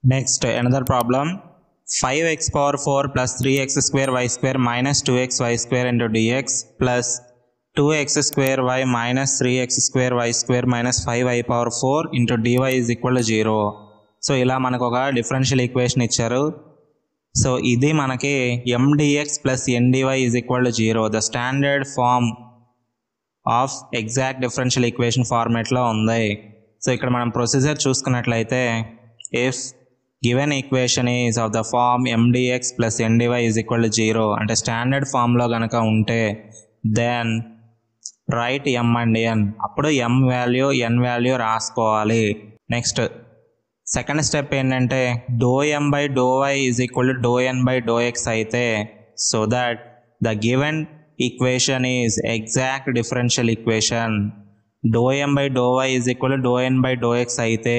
Next, another problem. 5x power 4 plus 3x square y square minus 2x y square into dx plus 2x square y minus 3x square y square minus 5y power 4 into dy is equal to 0. So ఇలా మనకు ఒక differential equation ఇచ్చారు. So ఇది మనకి mdx plus ndy is equal to 0. The standard form of exact differential equation ఫార్మేట్లో ఉంది. So ఇక్కడ మనం ప్రొసీజర్ చూసుకున్నట్లయితే if given equation is of the form mdx plus ndy is equal to 0 అంటే standard ఫామ్లో కనుక ఉంటే then write m and n, అప్పుడు m వాల్యూ n వాల్యూ రాసుకోవాలి. నెక్స్ట్ సెకండ్ స్టెప్ ఏంటంటే m by y is equal to n by x అయితే so that the given equation is exact differential equation. m by y is equal to n by x అయితే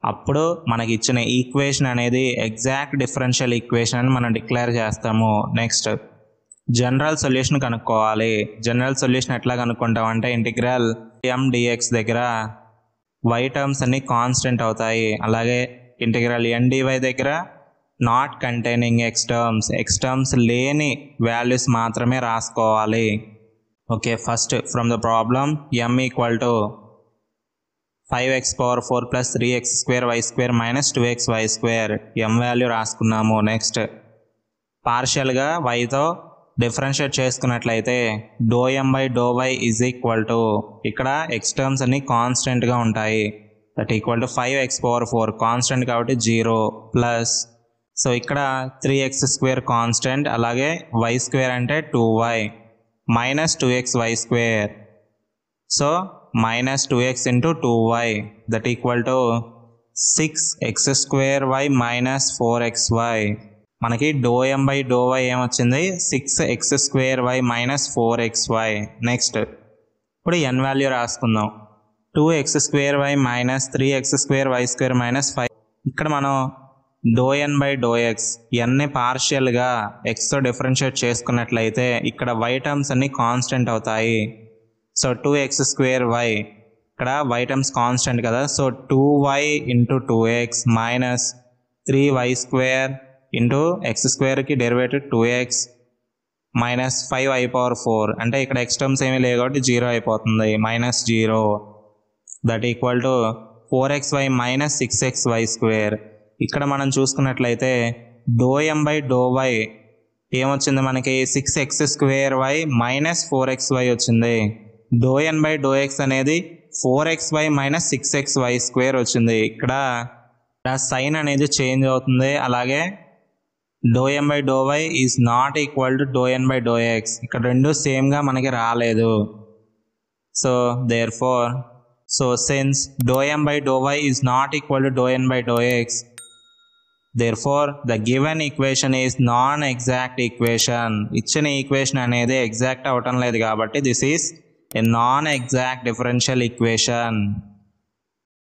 అప్పుడు మనకి ఇచ్చిన equation అనేది exact differential equation అని మనం declare చేస్తాము. Next general solution కనుక్కోవాలి. జనరల్ సొల్యూషన్ ఎట్లా కనుక్కుంటామంటే ఇంటిగ్రల్ mdx దగ్గర y టర్మ్స్ అన్ని కాన్స్టెంట్ అవుతాయి, అలాగే ఇంటిగ్రల్ ndy దగ్గర నాట్ కంటైనింగ్ x టర్మ్స్ లేని వాల్యూస్ మాత్రమే రాసుకోవాలి. Okay, first from the problem m equal to 5x power 4 plus 3x square y square minus 2x y square m value రాసుకున్నాము. Next పార్షియల్గా yతో డిఫరెన్షియేట్ చేసుకున్నట్లయితే m by y is equal to ఇక్కడ x terms అన్ని కాన్స్టెంట్గా ఉంటాయి, that equal to 5x power 4 constant కాబట్టి 0 plus so ఇక్కడ 3x స్క్వేర్ కాన్స్టెంట్, అలాగే y స్క్వేర్ అంటే 2y minus 2x y square, so minus 2x into 2y that equal to 6x square y minus 4xy. మనకి m by y ఏమొచ్చింది 6x square y minus 4xy. Next ఇప్పుడు n value రాసుకుందాం. 2x square y minus 3x square y square minus 5. ఇక్కడ మనం n by x n పార్షియల్గా xతో differentiate చేసుకున్నట్లయితే ఇక్కడ y టర్మ్స్ అన్ని కాన్స్టెంట్ అవుతాయి. సో 2x స్క్వేర్ y ఇక్కడ y టర్మ్స్ కాన్స్టెంట్ కదా, so 2y into 2x minus 3y square into x స్క్వేర్కి derivative 2x minus 5y power 4 అంటే ఇక్కడ x టర్మ్స్ ఏమీ లేవు కాబట్టి 0 అయిపోతుంది, minus 0 that equal to 4xy minus 6xy square. ఇక్కడ మనం చూసుకున్నట్లయితే m by y ఏమొచ్చింది మనకి 6x square y minus 4xy వచ్చింది. n by x అనేది 4xy మైనస్ 6xy స్క్వేర్ వచ్చింది. ఇక్కడ సైన్ అనేది చేంజ్ అవుతుంది, అలాగే m by y is not equal to n by x, ఇక్కడ రెండు సేమ్గా మనకి రాలేదు. So therefore since m by y is not equal to n by x, therefore the given equation is non-exact equation. ఇచ్చిన equation అనేది exact అవటం లేదు కాబట్టి this is a non-exact differential equation.